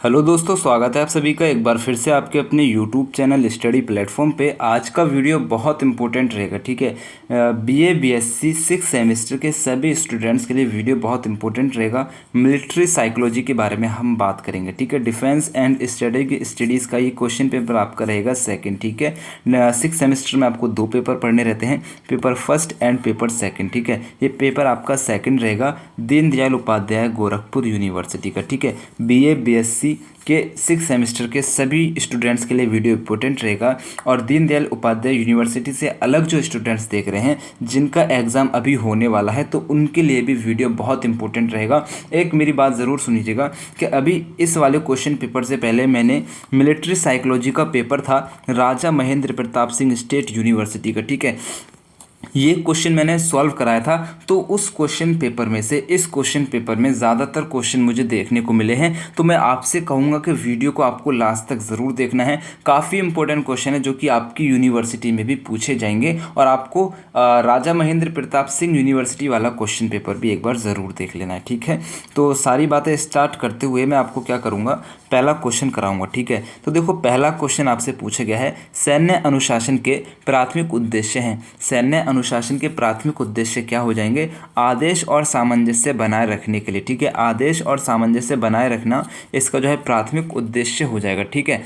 Hello दोस्तों, स्वागत है आप सभी का एक बार फिर से आपके अपने यूट्यूब चैनल स्टडी प्लेटफॉर्म पे। आज का वीडियो बहुत इंपॉर्टेंट रहेगा, ठीक है। बीए बीएससी 6 सेमेस्टर के सभी स्टूडेंट्स के लिए वीडियो बहुत इंपॉर्टेंट रहेगा। मिलिट्री साइकोलॉजी के बारे में हम बात करेंगे, ठीक है। डिफेंस एंड स्टडीज़ का ये क्वेश्चन पेपर आपका रहेगा सेकेंड, ठीक है। 6 सेमेस्टर में आपको 2 पेपर पढ़ने रहते हैं, paper first and paper second, ठीक है। ये पेपर आपका सेकेंड रहेगा दीनदयाल उपाध्याय गोरखपुर यूनिवर्सिटी का, ठीक है। बीए बीएससी के 6 सेमेस्टर के सभी स्टूडेंट्स के लिए वीडियो इंपॉर्टेंट रहेगा। और दीनदयाल उपाध्याय यूनिवर्सिटी से अलग जो स्टूडेंट्स देख रहे हैं जिनका एग्ज़ाम अभी होने वाला है, तो उनके लिए भी वीडियो बहुत इंपॉर्टेंट रहेगा। एक मेरी बात ज़रूर सुनिएगा कि अभी इस वाले क्वेश्चन पेपर से पहले मैंने मिलिट्री साइकोलॉजी का पेपर था राजा महेंद्र प्रताप सिंह स्टेट यूनिवर्सिटी का, ठीक है। ये क्वेश्चन मैंने सॉल्व कराया था, तो उस क्वेश्चन पेपर में से इस क्वेश्चन पेपर में ज़्यादातर क्वेश्चन मुझे देखने को मिले हैं। तो मैं आपसे कहूँगा कि वीडियो को आपको लास्ट तक ज़रूर देखना है। काफ़ी इंपॉर्टेंट क्वेश्चन है जो कि आपकी यूनिवर्सिटी में भी पूछे जाएंगे, और आपको राजा महेंद्र प्रताप सिंह यूनिवर्सिटी वाला क्वेश्चन पेपर भी एक बार ज़रूर देख लेना है, ठीक है। तो सारी बातें स्टार्ट करते हुए मैं आपको क्या करूँगा, पहला क्वेश्चन कराऊंगा, ठीक है। तो देखो, पहला क्वेश्चन आपसे पूछा गया है, सैन्य अनुशासन के प्राथमिक उद्देश्य हैं। सैन्य अनुशासन के प्राथमिक उद्देश्य क्या हो जाएंगे? आदेश और सामंजस्य बनाए रखने के लिए, ठीक है। आदेश और सामंजस्य बनाए रखना इसका जो है प्राथमिक उद्देश्य हो जाएगा, ठीक है।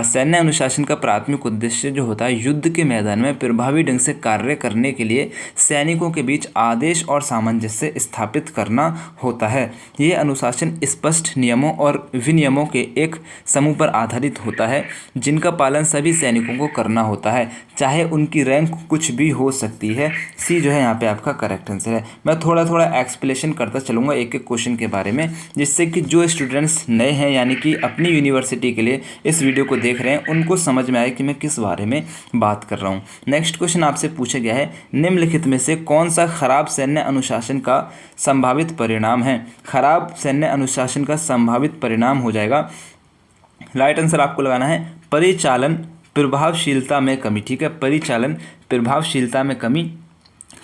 सैन्य अनुशासन का प्राथमिक उद्देश्य जो होता है, युद्ध के मैदान में प्रभावी ढंग से कार्य करने के लिए सैनिकों के बीच आदेश और सामंजस्य स्थापित करना होता है। ये अनुशासन स्पष्ट नियमों और विनियमों के एक समूह पर आधारित होता है, जिनका पालन सभी सैनिकों को करना होता है, चाहे उनकी रैंक कुछ भी हो सकती है। सी जो है यहाँ पे आपका करेक्ट आंसर है। मैं थोड़ा थोड़ा एक्सप्लेनेशन करता चलूँगा एक एक क्वेश्चन के बारे में, जिससे कि जो स्टूडेंट्स नए हैं यानी कि अपनी यूनिवर्सिटी के लिए इस वीडियो को देख रहे हैं उनको समझ में आए कि मैं किस बारे में बात कर रहा हूँ। नेक्स्ट क्वेश्चन आपसे पूछा गया है, निम्नलिखित में से कौन सा खराब सैन्य अनुशासन का संभावित परिणाम है? खराब सैन्य अनुशासन का संभावित परिणाम हो जाएगा, राइट आंसर आपको लगाना है, परिचालन प्रभावशीलता में कमी, ठीक है। परिचालन प्रभावशीलता में कमी।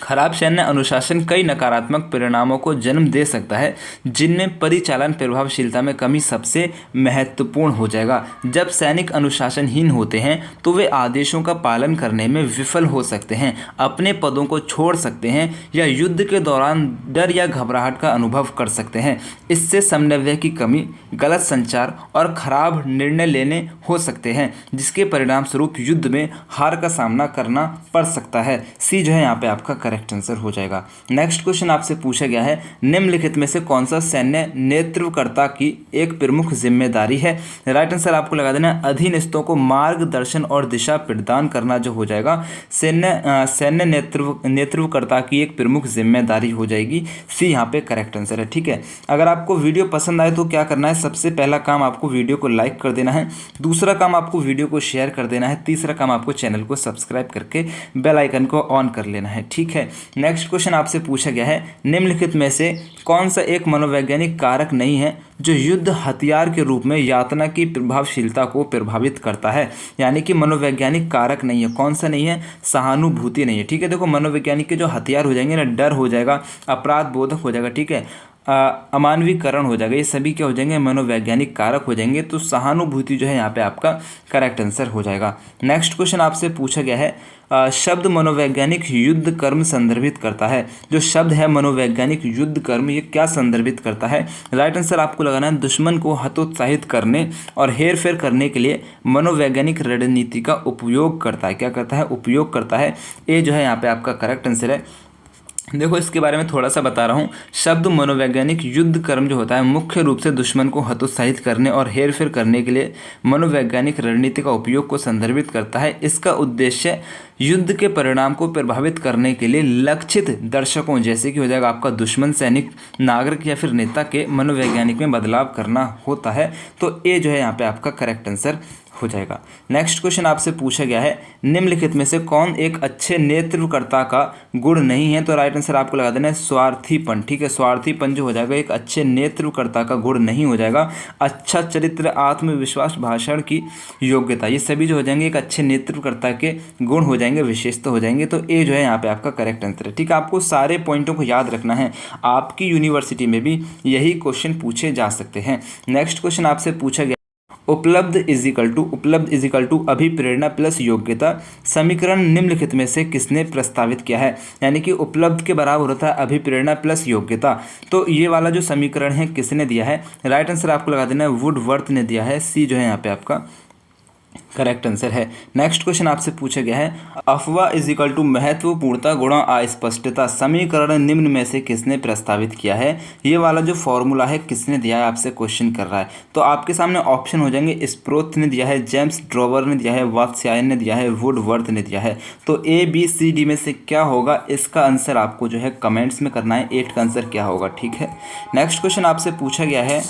खराब सैन्य अनुशासन कई नकारात्मक परिणामों को जन्म दे सकता है, जिनमें परिचालन प्रभावशीलता में कमी सबसे महत्वपूर्ण हो जाएगा। जब सैनिक अनुशासनहीन होते हैं तो वे आदेशों का पालन करने में विफल हो सकते हैं, अपने पदों को छोड़ सकते हैं या युद्ध के दौरान डर या घबराहट का अनुभव कर सकते हैं। इससे समन्वय की कमी, गलत संचार और खराब निर्णय लेने हो सकते हैं, जिसके परिणाम स्वरूप युद्ध में हार का सामना करना पड़ सकता है। सी जो है यहाँ पे आपका करेक्ट आंसर हो जाएगा। नेक्स्ट क्वेश्चन आपसे पूछा गया है, निम्नलिखित में से कौन सा सैन्य नेतृत्वकर्ता की एक प्रमुख जिम्मेदारी है? राइट आंसर आपको लगा देना है, अधीनस्थों को मार्गदर्शन और दिशा प्रदान करना जो हो जाएगा सैन्य नेतृत्वकर्ता की एक प्रमुख जिम्मेदारी हो जाएगी। सी यहाँ पे करेक्ट आंसर है, ठीक है। अगर आपको वीडियो पसंद आए तो क्या करना है, सबसे पहला काम आपको वीडियो को लाइक कर देना है, दूसरा काम आपको वीडियो को शेयर कर देना है, तीसरा काम आपको चैनल को सब्सक्राइब करके बेल आइकन को ऑन कर लेना है, ठीक है। नेक्स्ट क्वेश्चन आपसे पूछा गया है, निम्नलिखित में से कौन सा एक मनोवैज्ञानिक कारक नहीं है जो युद्ध हथियार के रूप में यातना की प्रभावशीलता को प्रभावित करता है? यानी कि मनोवैज्ञानिक कारक नहीं है, कौन सा नहीं है? सहानुभूति नहीं है, ठीक है। देखो, मनोवैज्ञानिक के जो हथियार हो जाएंगे ना, डर हो जाएगा, अपराध बोधक हो जाएगा, ठीक है, अमानवीकरण हो जाएगा, ये सभी क्या हो जाएंगे? मनोवैज्ञानिक कारक हो जाएंगे। तो सहानुभूति जो है यहाँ पे आपका करेक्ट आंसर हो जाएगा। नेक्स्ट क्वेश्चन आपसे पूछा गया है, शब्द मनोवैज्ञानिक युद्ध कर्म संदर्भित करता है। जो शब्द है मनोवैज्ञानिक युद्ध कर्म, ये क्या संदर्भित करता है? राइट आंसर आपको लगाना है, दुश्मन को हतोत्साहित करने और हेरफेर करने के लिए मनोवैज्ञानिक रणनीति का उपयोग करता है। क्या करता है? उपयोग करता है। ये जो है यहाँ पे आपका करेक्ट आंसर है। देखो, इसके बारे में थोड़ा सा बता रहा हूँ। शब्द मनोवैज्ञानिक युद्ध कर्म जो होता है मुख्य रूप से दुश्मन को हतोत्साहित करने और हेरफेर करने के लिए मनोवैज्ञानिक रणनीति का उपयोग को संदर्भित करता है। इसका उद्देश्य युद्ध के परिणाम को प्रभावित करने के लिए लक्षित दर्शकों, जैसे कि हो जाएगा आपका दुश्मन, सैनिक, नागरिक या फिर नेता के मनोवैज्ञानिक में बदलाव करना होता है। तो ये जो है यहाँ पे आपका करेक्ट आंसर हो जाएगा। नेक्स्ट क्वेश्चन आपसे पूछा गया है निम्नलिखित में से कौन एक अच्छे नेतृत्वकर्ता का गुण नहीं है, तो राइट आंसर आपको लगा देना है स्वार्थीपन। ठीक है, स्वार्थीपन जो हो जाएगा एक अच्छे नेतृत्वकर्ता का गुण नहीं हो जाएगा। अच्छा चरित्र, आत्मविश्वास, भाषण की योग्यता, ये सभी जो हो जाएंगे एक अच्छे नेतृत्वकर्ता के गुण हो जाएंगे, विशेषता हो जाएंगे। तो ए जो है यहाँ पे आपका करेक्ट आंसर है। ठीक है, आपको सारे पॉइंटों को याद रखना है, आपकी यूनिवर्सिटी में भी यही क्वेश्चन पूछे जा सकते हैं। नेक्स्ट क्वेश्चन आपसे पूछा गया उपलब्ध इज इक्वल टू अभिप्रेरणा प्लस योग्यता समीकरण निम्नलिखित में से किसने प्रस्तावित किया है, यानी कि उपलब्ध के बराबर होता है अभिप्रेरणा प्लस योग्यता। तो ये वाला जो समीकरण है किसने दिया है, राइट आंसर आपको लगा देना है वुडवर्थ ने दिया है। सी जो है यहाँ पे आपका करेक्ट आंसर है। नेक्स्ट क्वेश्चन आपसे पूछा गया है अफवाह इज इक्वल टू महत्वपूर्णता गुणा अस्पष्टता समीकरण निम्न में से किसने प्रस्तावित किया है। ये वाला जो फॉर्मूला है किसने दिया है, आपसे क्वेश्चन कर रहा है। तो आपके सामने ऑप्शन हो जाएंगे, स्प्रोथ ने दिया है, जेम्स ड्रोवर ने दिया है, वात्स्यायन ने दिया है, वुडवर्थ ने दिया है। तो ए बी सी डी में से क्या होगा, इसका आंसर आपको जो है कमेंट्स में करना है। 8 का आंसर क्या होगा। ठीक है, नेक्स्ट क्वेश्चन आपसे पूछा गया है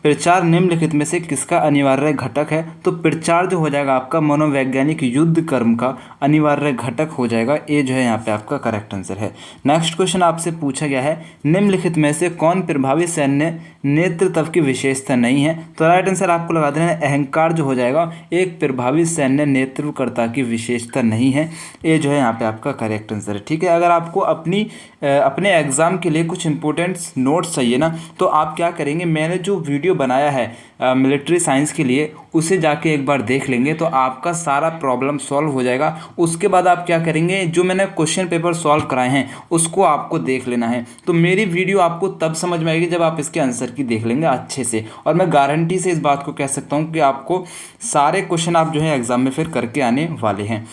प्रचार निम्नलिखित में से किसका अनिवार्य घटक है। तो प्रचार जो हो जाएगा आपका मनोवैज्ञानिक युद्ध कर्म का अनिवार्य घटक हो जाएगा। ए जो है यहाँ पे आपका करेक्ट आंसर है। नेक्स्ट क्वेश्चन आपसे पूछा गया है निम्नलिखित में से कौन प्रभावी सैन्य नेतृत्व की विशेषता नहीं है। तो राइट आंसर आपको लगा देना है अहंकार जो हो जाएगा एक प्रभावी सैन्य नेतृत्वकर्ता की विशेषता नहीं है। ए जो है यहाँ पे आपका करेक्ट आंसर है। ठीक है, अगर आपको अपने एग्जाम के लिए कुछ इंपॉर्टेंट नोट्स चाहिए ना, तो आप क्या करेंगे, मैंने जो वीडियो बनाया है मिलिट्री साइंस के लिए उसे जाके एक बार देख लेंगे तो आपका सारा प्रॉब्लम सॉल्व हो जाएगा। उसके बाद आप क्या करेंगे, जो मैंने क्वेश्चन पेपर सॉल्व कराए हैं उसको आपको देख लेना है। तो मेरी वीडियो आपको तब समझ में आएगी जब आप इसके आंसर की देख लेंगे अच्छे से, और मैं गारंटी से इस बात को कह सकता हूँ कि आपको सारे क्वेश्चन आप जो है एग्जाम में फिर करके आने वाले हैं।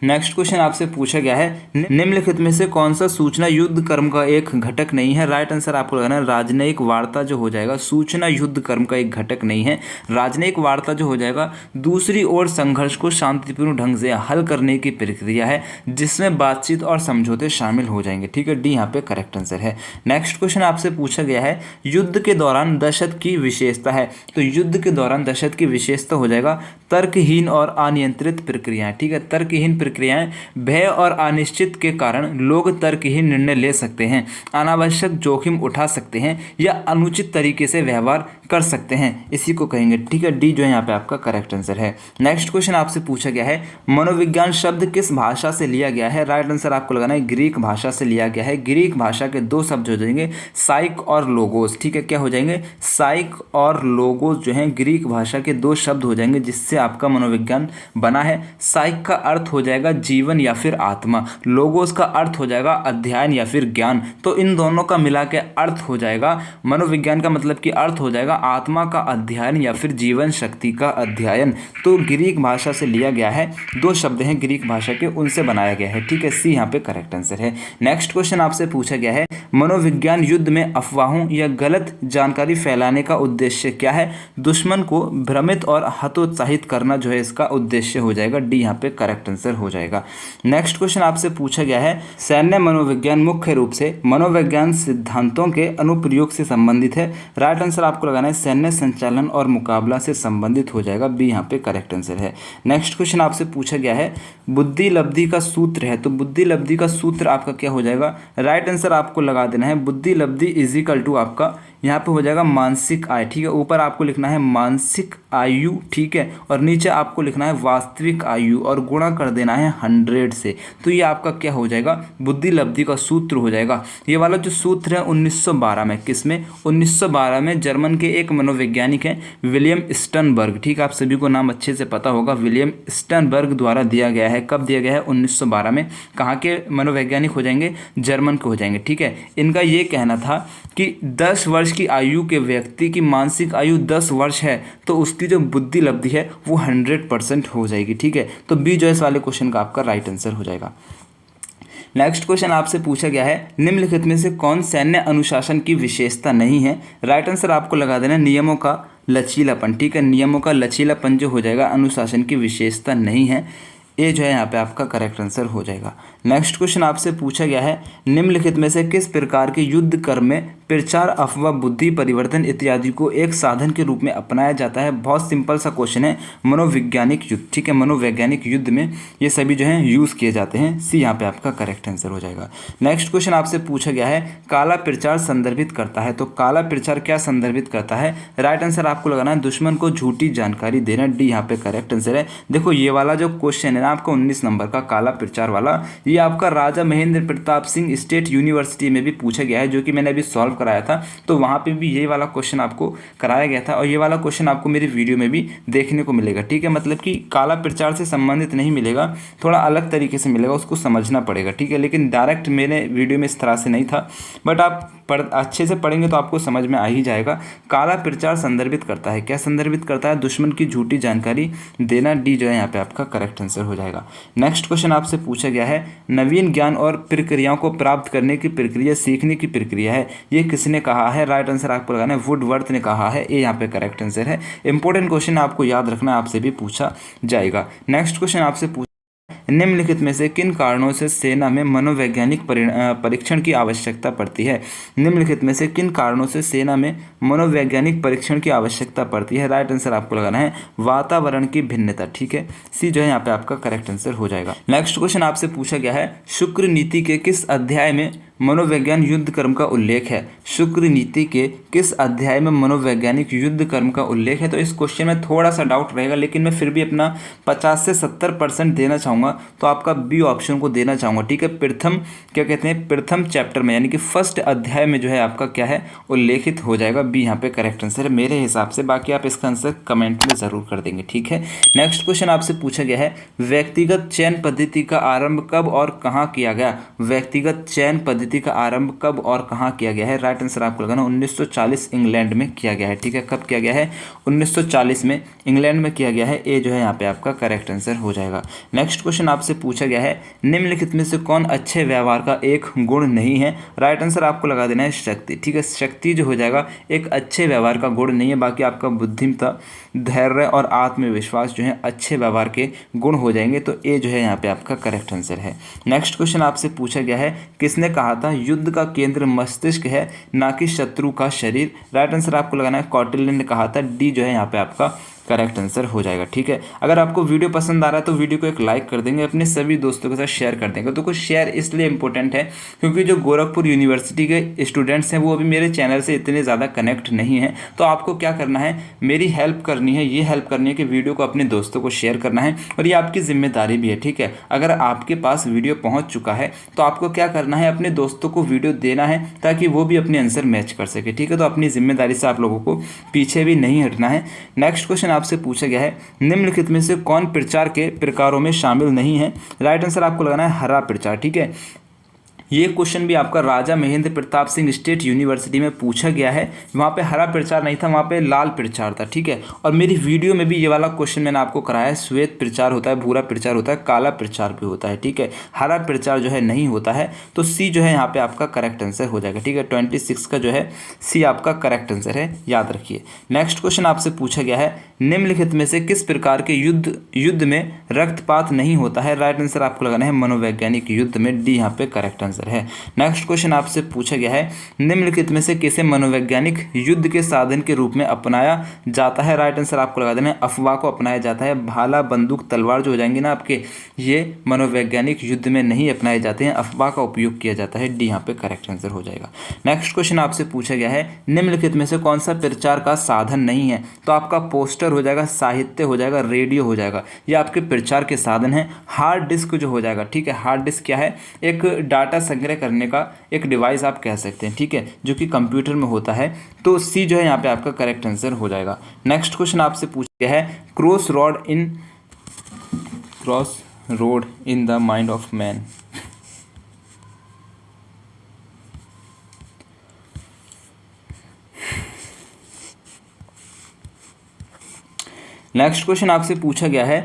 नेक्स्ट क्वेश्चन आपसे पूछा गया है निम्नलिखित में से कौन सा सूचना युद्ध कर्म का एक घटक नहीं है। राइट आंसर आपको लगाना है राजनयिक वार्ता जो हो जाएगा सूचना युद्ध कर्म का एक घटक नहीं है। राजनयिक वार्ता जो हो जाएगा दूसरी ओर संघर्ष को शांतिपूर्ण ढंग से हल करने की प्रक्रिया है जिसमें बातचीत और समझौते शामिल हो जाएंगे। ठीक है, डी यहाँ पे करेक्ट आंसर है। नेक्स्ट क्वेश्चन आपसे पूछा गया है युद्ध के दौरान दहशत की विशेषता है। तो युद्ध के दौरान दहशत की विशेषता हो जाएगा तर्कहीन और अनियंत्रित प्रक्रियाएं। ठीक है, तर्कहीन प्रक्रियाएं भय और अनिश्चित के कारण लोग तर्कहीन निर्णय ले सकते हैं, अनावश्यक जोखिम उठा सकते हैं या अनुचित तरीके से व्यवहार कर सकते हैं, इसी को कहेंगे। ठीक है, डी जो है यहाँ पे आपका करेक्ट आंसर है। नेक्स्ट क्वेश्चन आपसे पूछा गया है मनोविज्ञान शब्द किस भाषा से लिया गया है। राइट आंसर आपको लगाना है ग्रीक भाषा से लिया गया है। ग्रीक भाषा के 2 शब्द हो जाएंगे साइक और लोगोस। ठीक है, क्या हो जाएंगे, साइक और लोगोस जो है ग्रीक भाषा के 2 शब्द हो जाएंगे जिससे आपका मनोविज्ञान बना है। साइक का अर्थ हो जाएगा जीवन या फिर आत्मा, लोगोस का अर्थ हो जाएगा अध्ययन या फिर ज्ञान। तो इन दोनों का मिला के अर्थ हो जाएगा मनोविज्ञान का मतलब कि अर्थ हो जाएगा आत्मा का अध्ययन या फिर जीवन शक्ति का अध्ययन। तो ग्रीक भाषा से लिया गया है, 2 शब्द हैं ग्रीक भाषा के, उनसे बनाया गया है। ठीक है, सी यहाँ पे करेक्ट आंसर है। नेक्स्ट क्वेश्चन आपसे पूछा गया है मनोविज्ञान युद्ध में अफवाहों या गलत जानकारी फैलाने का उद्देश्य क्या है। दुश्मन को भ्रमित और हतोत्साहित करना जो है इसका उद्देश्य हो जाएगा। डी यहाँ पे करेक्ट आंसर हो जाएगा। नेक्स्ट क्वेश्चन आपसे पूछा गया है सैन्य मनोविज्ञान मुख्य रूप से मनोविज्ञान सिद्धांतों के अनुप्रयोग से संबंधित है। राइट आंसर आपको लगाना है सैन्य संचालन और मुकाबला से संबंधित हो जाएगा। बी यहाँ पे करेक्ट आंसर है। नेक्स्ट क्वेश्चन आपसे पूछा गया है बुद्धि लब्धि का सूत्र है। तो बुद्धि लब्धि का सूत्र आपका क्या हो जाएगा, राइट आंसर आपको लगा देना है बुद्धि लब्धि इज इक्वल टू आपका यहाँ पे हो जाएगा मानसिक आय। ठीक है, ऊपर आपको लिखना है मानसिक आयु, ठीक है, और नीचे आपको लिखना है वास्तविक आयु और गुणा कर देना है 100 से। तो ये आपका क्या हो जाएगा, बुद्धि लब्धि का सूत्र हो जाएगा। ये वाला जो सूत्र है 1912 में, किसमें, 1912 में जर्मन के एक मनोवैज्ञानिक हैं विलियम स्टर्नबर्ग। ठीक है, आप सभी को नाम अच्छे से पता होगा, विलियम स्टर्नबर्ग द्वारा दिया गया है। कब दिया गया है, 1912 में। कहाँ के मनोवैज्ञानिक हो जाएंगे, जर्मन के हो जाएंगे। ठीक है, इनका ये कहना था कि 10 वर्ष की आयु के व्यक्ति की मानसिक आयु 10 वर्ष है तो उसकी जो बुद्धि लब्धि है वो 100% हो जाएगी। ठीक है, तो बी जो इस वाले क्वेश्चन का आपका राइट आंसर हो जाएगा। नेक्स्ट क्वेश्चन आपसे पूछा गया है निम्नलिखित में से कौन सैन्य अनुशासन की विशेषता नहीं है। राइट आंसर आपको लगा देना नियमों का लचीलापन। ठीक है, नियमों का लचीलापन जो हो जाएगा अनुशासन की विशेषता नहीं है। ये जो है यहाँ पे आपका करेक्ट आंसर हो जाएगा। नेक्स्ट क्वेश्चन आपसे पूछा गया है निम्नलिखित में से किस प्रकार के युद्ध कर्म में प्रचार, अफवाह, बुद्धि परिवर्तन इत्यादि को एक साधन के रूप में अपनाया जाता है? बहुत सिंपल सा क्वेश्चन है, मनोवैज्ञानिक युद्ध, ठीक है, मनोवैज्ञानिक युद्ध में ये सभी जो है यूज़ किए जाते हैं। सी यहाँ पे आपका करेक्ट आंसर हो जाएगा। नेक्स्ट क्वेश्चन आपसे पूछा गया है, काला प्रचार संदर्भित करता है, तो काला प्रचार क्या संदर्भित करता है? राइट आंसर आपको लगाना है दुश्मन को झूठी जानकारी देना, डी यहाँ पे करेक्ट आंसर है। देखो ये वाला जो क्वेश्चन है ना आपका 19 नंबर का काला प्रचार वाला, ये आपका राजा महेंद्र प्रताप सिंह स्टेट यूनिवर्सिटी में भी पूछा गया है, जो कि मैंने अभी सॉल्व कराया था, तो वहाँ पे भी ये वाला क्वेश्चन आपको कराया गया था, और ये वाला क्वेश्चन आपको मेरी वीडियो में भी देखने को मिलेगा, ठीक है। मतलब कि काला प्रचार से संबंधित नहीं मिलेगा, थोड़ा अलग तरीके से मिलेगा, उसको समझना पड़ेगा, ठीक है। लेकिन डायरेक्ट मेरे वीडियो में इस तरह से नहीं था, बट आप अच्छे से पढ़ेंगे तो आपको समझ में आ ही जाएगा। काला प्रचार संदर्भित करता है, क्या संदर्भित करता है? दुश्मन की झूठी जानकारी देना, डी जो है यहाँ पे आपका करेक्ट आंसर हो जाएगा। नेक्स्ट क्वेश्चन आपसे पूछा गया है, नवीन ज्ञान और प्रक्रियाओं को प्राप्त करने की प्रक्रिया सीखने की प्रक्रिया है, ये किसने कहा है? राइट आंसर आपको लगाना है वुडवर्थ ने कहा है, ये यहाँ पे करेक्ट आंसर है। इंपॉर्टेंट क्वेश्चन आपको याद रखना, आपसे भी पूछा जाएगा। नेक्स्ट क्वेश्चन आपसे निम्नलिखित में से किन कारणों से सेना में मनोवैज्ञानिक परीक्षण की आवश्यकता पड़ती है? निम्नलिखित में से किन कारणों से सेना में मनोवैज्ञानिक परीक्षण की आवश्यकता पड़ती है? राइट आंसर आपको लगाना है वातावरण की भिन्नता, ठीक है, सी जो है यहाँ पे आपका करेक्ट आंसर हो जाएगा। नेक्स्ट क्वेश्चन आपसे पूछा गया है, शुक्र नीति के किस अध्याय में मनोवैज्ञान युद्ध कर्म का उल्लेख है? शुक्र नीति के किस अध्याय में मनोवैज्ञानिक युद्ध कर्म का उल्लेख है? तो इस क्वेश्चन में थोड़ा सा डाउट रहेगा, लेकिन मैं फिर भी अपना 50 से 70% देना चाहूँगा, तो आपका बी ऑप्शन को देना चाहूँगा, ठीक है। प्रथम क्या कहते हैं, प्रथम चैप्टर में यानी कि फर्स्ट अध्याय में जो है आपका क्या है उल्लेखित हो जाएगा, बी यहाँ पे करेक्ट आंसर है मेरे हिसाब से। बाकी आप इसका आंसर कमेंट में ज़रूर कर देंगे, ठीक है। नेक्स्ट क्वेश्चन आपसे पूछा गया है, व्यक्तिगत चयन पद्धति का आरंभ कब और कहाँ किया गया? व्यक्तिगत चयन पद्धति का आरंभ कब और कहाँ किया गया है? राइट आंसर आपको लगाना 1940 इंग्लैंड में किया गया है, ठीक है। कब किया गया है? 1940 में इंग्लैंड में किया गया है, ए जो है यहाँ पे आपका करेक्ट आंसर हो जाएगा। नेक्स्ट क्वेश्चन आपसे पूछा गया है, निम्नलिखित में से कौन अच्छे व्यवहार का एक गुण नहीं है? राइट आंसर आपको लगा देना है शक्ति, ठीक है। शक्ति जो हो जाएगा एक अच्छे व्यवहार का गुण नहीं है, बाकी आपका बुद्धिमत्ता, धैर्य और आत्मविश्वास जो है अच्छे व्यवहार के गुण हो जाएंगे, तो ए जो है यहाँ पे आपका करेक्ट आंसर है। नेक्स्ट क्वेश्चन आपसे पूछा गया है, किसने कहा था युद्ध का केंद्र मस्तिष्क है ना कि शत्रु का शरीर? राइट आंसर आपको लगाना है कौटिल्य ने कहा था, डी जो है यहाँ पे आपका करेक्ट आंसर हो जाएगा, ठीक है। अगर आपको वीडियो पसंद आ रहा है तो वीडियो को एक लाइक कर देंगे, अपने सभी दोस्तों के साथ शेयर कर देंगे। तो कुछ शेयर इसलिए इंपॉर्टेंट है क्योंकि जो गोरखपुर यूनिवर्सिटी के स्टूडेंट्स हैं वो अभी मेरे चैनल से इतने ज़्यादा कनेक्ट नहीं है, तो आपको क्या करना है, मेरी हेल्प करनी है, ये हेल्प करनी है कि वीडियो को अपने दोस्तों को शेयर करना है, और ये आपकी जिम्मेदारी भी है, ठीक है। अगर आपके पास वीडियो पहुँच चुका है तो आपको क्या करना है, अपने दोस्तों को वीडियो देना है ताकि वो भी अपने आंसर मैच कर सके, ठीक है। तो अपनी जिम्मेदारी से आप लोगों को पीछे भी नहीं हटना है। नेक्स्ट क्वेश्चन आपसे पूछा गया है, निम्नलिखित में से कौन प्रचार के प्रकारों में शामिल नहीं है? राइट आंसर आपको लगाना है हरा प्रचार, ठीक है। ये क्वेश्चन भी आपका राजा महेंद्र प्रताप सिंह स्टेट यूनिवर्सिटी में पूछा गया है, वहाँ पे हरा प्रचार नहीं था, वहाँ पे लाल प्रचार था, ठीक है। और मेरी वीडियो में भी ये वाला क्वेश्चन मैंने आपको कराया है, श्वेत प्रचार होता है, भूरा प्रचार होता है, काला प्रचार भी होता है, ठीक है। हरा प्रचार जो है नहीं होता है, तो सी जो है यहाँ पे आपका करेक्ट आंसर हो जाएगा, ठीक है। 26 का जो है सी आपका करेक्ट आंसर है, याद रखिए। नेक्स्ट क्वेश्चन आपसे पूछा गया है, निम्नलिखित में से किस प्रकार के युद्ध में रक्तपात नहीं होता है? राइट आंसर आपको लगाना है मनोवैज्ञानिक युद्ध में, डी यहाँ पे करेक्ट आंसर है। नेक्स्ट क्वेश्चन आपसे पूछा गया है, निम्नलिखित में से किसे मनोवैज्ञानिक युद्ध के साधन के रूप में अपनाया जाता है? राइट आंसर आपको लगा देना है अफवाह को अपनाया जाता है। भाला, बंदूक, तलवार जो हो जाएंगे ना आपके, ये मनोवैज्ञानिक युद्ध में नहीं अपनाए जाते हैं, अफवाह का उपयोग किया जाता है, डी यहाँ पे करेक्ट आंसर हो जाएगा। नेक्स्ट क्वेश्चन आपसे पूछा गया है, निम्नलिखित में से कौन सा प्रचार का साधन नहीं है? तो आपका पोस्टर हो जाएगा, साहित्य हो जाएगा, रेडियो हो जाएगा, ये आपके प्रचार के साधन हैं। हार्ड डिस्क जो हो जाएगा, ठीक है, हार्ड डिस्क क्या है, एक डाटा संग्रह करने का एक डिवाइस आप कह सकते हैं, ठीक है, जो कि कंप्यूटर में होता है, तो सी जो है यहाँ पे आपका करेक्ट आंसर हो जाएगा। नेक्स्ट क्वेश्चन आपसे पूछा गया है, cross road in the mind of man. Next question आपसे पूछा गया है,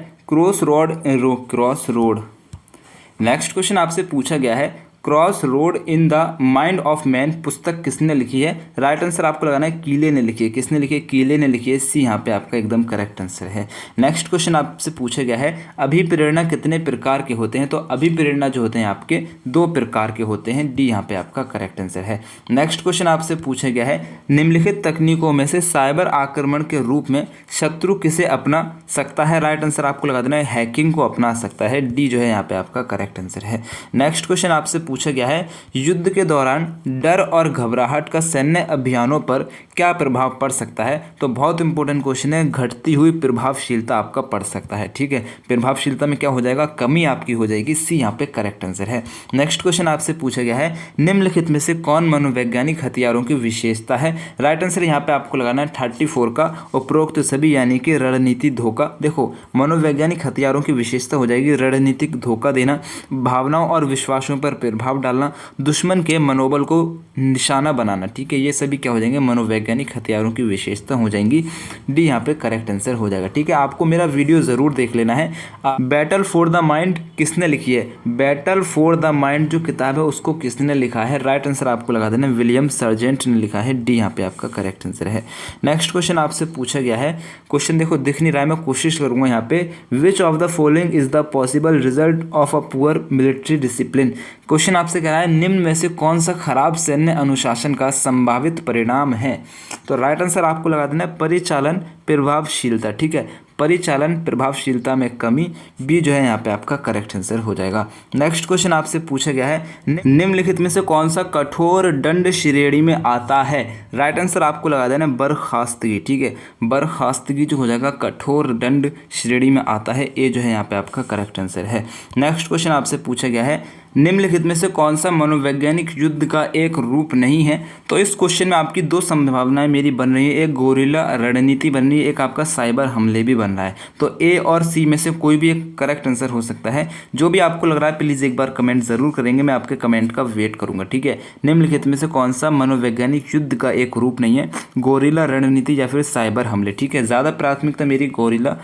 नेक्स्ट क्वेश्चन आपसे पूछा गया है, cross road in the mind of man पुस्तक किसने लिखी है? राइट आंसर आपको लगाना है कीले ने लिखी है। किसने लिखी है? कीले ने लिखी है। सी यहाँ पे आपका एकदम करेक्ट आंसर है। नेक्स्ट क्वेश्चन आपसे पूछा गया है अभिप्रेरणा कितने प्रकार के होते हैं? तो अभिप्रेरणा जो होते हैं आपके 2 प्रकार के होते हैं। डी यहाँ पे आपका करेक्ट आंसर है। नेक्स्ट क्वेश्चन आपसे पूछा गया है निम्नलिखित तकनीकों में से साइबर आक्रमण के रूप में शत्रु किसे अपना सकता है? राइट आंसर आपको लगा देना है हैकिंग को अपना सकता है। डी जो है यहाँ पे आपका करेक्ट आंसर है। नेक्स्ट क्वेश्चन आपसे पूछा गया है युद्ध के दौरान डर और घबराहट का सैन्य अभियानों पर क्या प्रभाव पड़ सकता है? तो बहुत इंपॉर्टेंट क्वेश्चन है, घटती हुई प्रभावशीलता आपका पड़ सकता है। ठीक है, प्रभावशीलता में क्या हो जाएगा? कमी आपकी हो जाएगी। सी यहाँ पे करेक्ट आंसर है। नेक्स्ट क्वेश्चन आपसे पूछा गया है निम्नलिखित में से कौन मनोवैज्ञानिक हथियारों की विशेषता है? राइट आंसर यहाँ पे आपको लगाना है 34 का उपरोक्त सभी यानी कि रणनीति धोखा। देखो मनोवैज्ञानिक हथियारों की विशेषता हो जाएगी रणनीतिक धोखा देना, भावनाओं और विश्वासों पर प्रभाव डालना, दुश्मन के मनोबल को निशाना बनाना। ठीक है, ये सभी क्या हो जाएंगे? मनोवैज्ञानिक हथियारों की विशेषता हो जाएंगी। डी यहाँ पे करेक्ट आंसर हो जाएगा। ठीक है, आपको मेरा वीडियो ज़रूर देख लेना है। बैटल फॉर द माइंड किसने लिखी है? बैटल फॉर द माइंड जो किताब है उसको किसने लिखा है? राइट आंसर आपको लगा देना विलियम सर्जेंट ने लिखा है। डी यहाँ पे आपका करेक्ट आंसर है। नेक्स्ट क्वेश्चन आपसे पूछा गया है, क्वेश्चन देखो दिख नहीं रहा है, मैं कोशिश करूंगा यहाँ पे। Which of the following is the possible result of a poor military discipline? Question आपसे कह रहा है निम्न में से कौन सा खराब सैन्य अनुशासन का संभावित परिणाम है? तो राइट आंसर आपको लगा देना है परिचालन प्रभावशीलता। ठीक है, परिचालन प्रभावशीलता में कमी। बी जो है यहाँ पे आपका करेक्ट आंसर हो जाएगा। नेक्स्ट क्वेश्चन आपसे पूछा गया है निम्नलिखित में से कौन सा कठोर दंड श्रेणी में आता है? राइट आंसर आपको लगा देना बर्खास्तगी। ठीक है, बर्खास्तगी जो हो जाएगा कठोर दंड श्रेणी में आता है। ए जो है यहाँ पे आपका करेक्ट आंसर है। नेक्स्ट क्वेश्चन आपसे पूछा गया है निम्नलिखित में से कौन सा मनोवैज्ञानिक युद्ध का एक रूप नहीं है? तो इस क्वेश्चन में आपकी 2 संभावनाएं मेरी बन रही है, एक गोरिल्ला रणनीति बन रही है, एक आपका साइबर हमले भी बन रहा है। तो ए और सी में से कोई भी एक करेक्ट आंसर हो सकता है। जो भी आपको लग रहा है प्लीज़ एक बार कमेंट जरूर करेंगे, मैं आपके कमेंट का वेट करूंगा। ठीक है, निम्नलिखित में से कौन सा मनोवैज्ञानिक युद्ध का एक रूप नहीं है? गोरिल्ला रणनीति या फिर साइबर हमले। ठीक है, ज़्यादा प्राथमिकता मेरी गोरिल्ला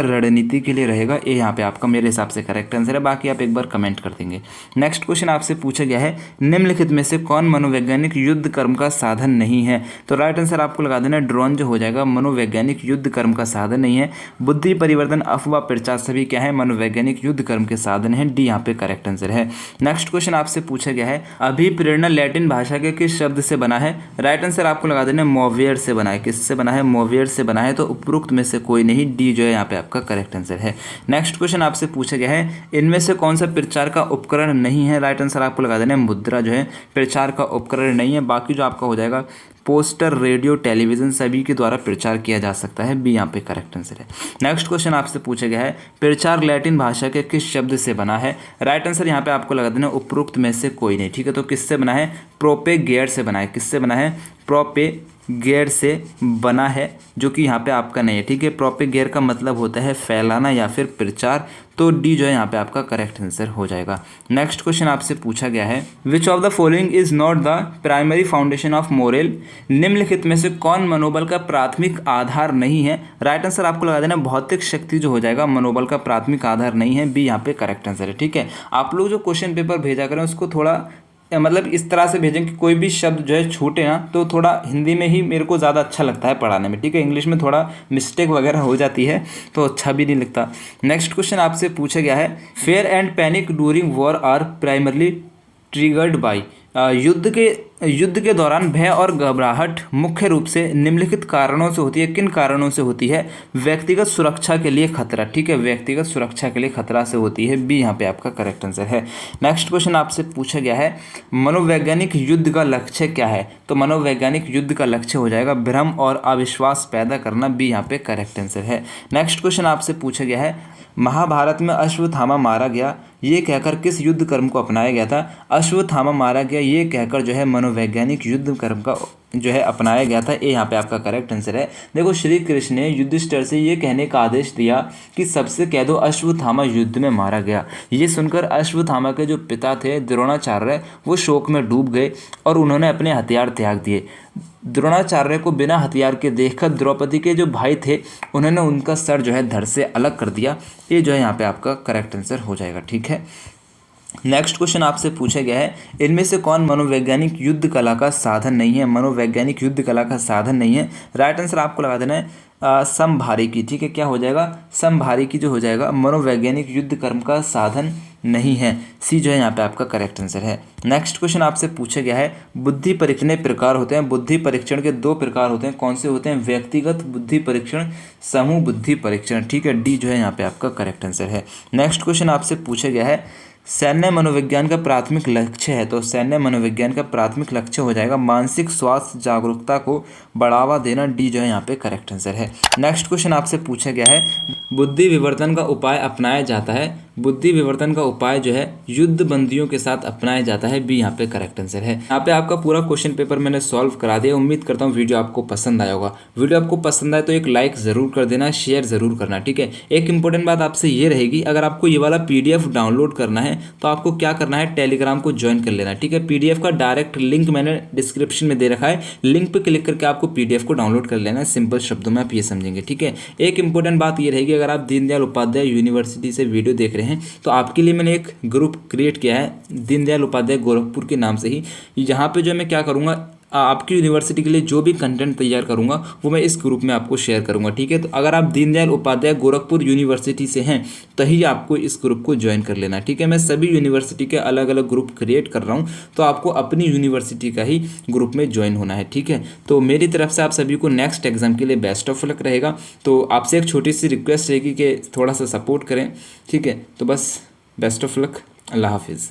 रणनीति के लिए रहेगा। ए यहाँ पे आपका मेरे हिसाब से करेक्ट आंसर है, बाकी आप एक बार कमेंट कर देंगे। नेक्स्ट क्वेश्चन आपसे पूछा गया है निम्नलिखित में से कौन मनोवैज्ञानिक युद्ध कर्म का साधन नहीं है? तो राइट आंसर आपको लगा देना ड्रोन जो हो जाएगा मनोवैज्ञानिक युद्ध कर्म का साधन नहीं है। बुद्धि परिवर्तन अफवाह प्रचार सभी क्या है? मनोवैज्ञानिक युद्ध कर्म के साधन है। डी यहाँ पे करेक्ट आंसर है। नेक्स्ट क्वेश्चन आपसे पूछा गया है अभिप्रेरणा लैटिन भाषा के किस शब्द से बना है? राइट आंसर आपको लगा देना मोवियर से बना है। किससे बना है? मोवियर से बना है। तो उपरोक्त में से कोई नहीं। डी जो है यहाँ पे आपका करेक्ट आंसर है। नेक्स्ट क्वेश्चन आपसे पूछा गया है इनमें से कौन सा प्रचार का उपकरण नहीं है? राइट आंसर आपको लगा देना है मुद्रा जो है प्रचार का उपकरण नहीं है। बाकी जो आपका हो जाएगा पोस्टर, रेडियो, टेलीविजन सभी के द्वारा प्रचार किया जा सकता है। बी यहाँ पे करेक्ट आंसर है। नेक्स्ट क्वेश्चन आपसे पूछा गया है प्रचार लैटिन भाषा के किस शब्द से बना है? राइट आंसर यहाँ पे आपको लगा देना उपरोक्त में से कोई नहीं। ठीक है, तो किससे बना है? प्रोपेगेयर से बना है। किससे बना है? प्रोपेगेयर से बना है, जो कि यहाँ पे आपका नहीं है। ठीक है, प्रोपेगेयर का मतलब होता है फैलाना या फिर प्रचार। तो डी जो है यहाँ पे आपका करेक्ट आंसर हो जाएगा। नेक्स्ट क्वेश्चन आपसे पूछा गया है which of the following is not the primary foundation of moral? निम्नलिखित में से कौन मनोबल का प्राथमिक आधार नहीं है? राइट आंसर आपको लगा देना भौतिक शक्ति जो हो जाएगा मनोबल का प्राथमिक आधार नहीं है। बी यहाँ पे करेक्ट आंसर है। ठीक है, आप लोग जो क्वेश्चन पेपर भेजा करें उसको थोड़ा मतलब इस तरह से भेजें कि कोई भी शब्द जो है छूटे ना, तो थोड़ा हिंदी में ही मेरे को ज़्यादा अच्छा लगता है पढ़ाने में। ठीक है, इंग्लिश में थोड़ा मिस्टेक वगैरह हो जाती है तो अच्छा भी नहीं लगता। नेक्स्ट क्वेश्चन आपसे पूछा गया है fear and panic during war are primarily triggered by? युद्ध के दौरान भय और घबराहट मुख्य रूप से निम्नलिखित कारणों से होती है। किन कारणों से होती है? व्यक्तिगत सुरक्षा के लिए खतरा। ठीक है, व्यक्तिगत सुरक्षा के लिए खतरा से होती है। बी यहाँ पे आपका करेक्ट आंसर है। नेक्स्ट क्वेश्चन आपसे पूछा गया है मनोवैज्ञानिक युद्ध का लक्ष्य क्या है? तो मनोवैज्ञानिक युद्ध का लक्ष्य हो जाएगा भ्रम और अविश्वास पैदा करना। बी यहाँ पे करेक्ट आंसर है। नेक्स्ट क्वेश्चन आपसे पूछा गया है महाभारत में अश्वत्थामा मारा गया ये कहकर किस युद्ध कर्म को अपनाया गया था? अश्वत्थामा मारा गया ये कहकर जो है मनोवैज्ञानिक युद्ध कर्म का जो है अपनाया गया था। ये यहाँ पे आपका करेक्ट आंसर है। देखो श्री कृष्ण ने युधिष्ठिर से ये कहने का आदेश दिया कि सबसे कह दो अश्वत्थामा युद्ध में मारा गया। ये सुनकर अश्वत्थामा के जो पिता थे द्रोणाचार्य वो शोक में डूब गए और उन्होंने अपने हथियार त्याग दिए। द्रोणाचार्य को बिना हथियार के देखकर द्रौपदी के जो भाई थे उन्होंने उनका सर जो है धड़ से अलग कर दिया। ये जो है यहाँ पे आपका करेक्ट आंसर हो जाएगा। ठीक है, नेक्स्ट क्वेश्चन आपसे पूछा गया है, इनमें से कौन मनोवैज्ञानिक युद्ध कला का साधन नहीं है? मनोवैज्ञानिक युद्ध कला का साधन नहीं है। राइट आंसर आपको लगा देना है समभारिकी। ठीक है, क्या हो जाएगा? समभारिकी जो हो जाएगा मनोवैज्ञानिक युद्ध कर्म का साधन नहीं है। सी जो है यहाँ पे आपका करेक्ट आंसर है। नेक्स्ट क्वेश्चन आपसे पूछा गया है, बुद्धि परीक्षण कितने प्रकार होते हैं? बुद्धि परीक्षण के 2 प्रकार होते हैं। कौन से होते हैं? व्यक्तिगत बुद्धि परीक्षण, समूह बुद्धि परीक्षण। ठीक है, डी जो है यहाँ पे आपका करेक्ट आंसर है। नेक्स्ट क्वेश्चन आपसे पूछा गया है, सैन्य मनोविज्ञान का प्राथमिक लक्ष्य है। तो सैन्य मनोविज्ञान का प्राथमिक लक्ष्य हो जाएगा मानसिक स्वास्थ्य जागरूकता को बढ़ावा देना। डी जो है यहाँ पे करेक्ट आंसर है। नेक्स्ट क्वेश्चन आपसे पूछा गया है, बुद्धि विवर्तन का उपाय अपनाया जाता है। बुद्धि विवर्तन का उपाय जो है युद्ध बंदियों के साथ अपनाया जाता है। बी यहाँ पे करेक्ट आंसर है। यहाँ पे आपका पूरा क्वेश्चन पेपर मैंने सॉल्व करा दिया। उम्मीद करता हूँ वीडियो आपको पसंद आया होगा। वीडियो आपको पसंद आए तो एक लाइक ज़रूर कर देना, शेयर ज़रूर करना। ठीक है, एक इंपॉर्टेंट बात आपसे ये रहेगी, अगर आपको ये वाला PDF डाउनलोड करना है तो आपको क्या करना है, टेलीग्राम को ज्वाइन कर लेना। ठीक है, PDF का डायरेक्ट लिंक मैंने डिस्क्रिप्शन में दे रखा है, लिंक पे क्लिक करके आपको PDF को डाउनलोड कर लेना है। सिंपल शब्दों में आप ये समझेंगे। ठीक है, एक इंपॉर्टेंट बात ये रहेगी, अगर आप दीनदयाल उपाध्याय यूनिवर्सिटी से वीडियो देख रहे हैं तो आपके लिए मैंने एक ग्रुप क्रिएट किया है दीनदयाल उपाध्याय गोरखपुर के नाम से ही। यहाँ पे जो मैं क्या करूँगा, आपकी यूनिवर्सिटी के लिए जो भी कंटेंट तैयार करूंगा वो मैं इस ग्रुप में आपको शेयर करूंगा। ठीक है, तो अगर आप दीनदयाल उपाध्याय गोरखपुर यूनिवर्सिटी से हैं तभी आपको इस ग्रुप को ज्वाइन कर लेना। ठीक है, मैं सभी यूनिवर्सिटी के अलग अलग ग्रुप क्रिएट कर रहा हूं, तो आपको अपनी यूनिवर्सिटी का ही ग्रुप में ज्वाइन होना है। ठीक है, तो मेरी तरफ से आप सभी को नेक्स्ट एग्जाम के लिए बेस्ट ऑफ लक रहेगा। तो आपसे एक छोटी सी रिक्वेस्ट रहेगी कि थोड़ा सा सपोर्ट करें। ठीक है, तो बस बेस्ट ऑफ लक, अल्लाह हाफिज़।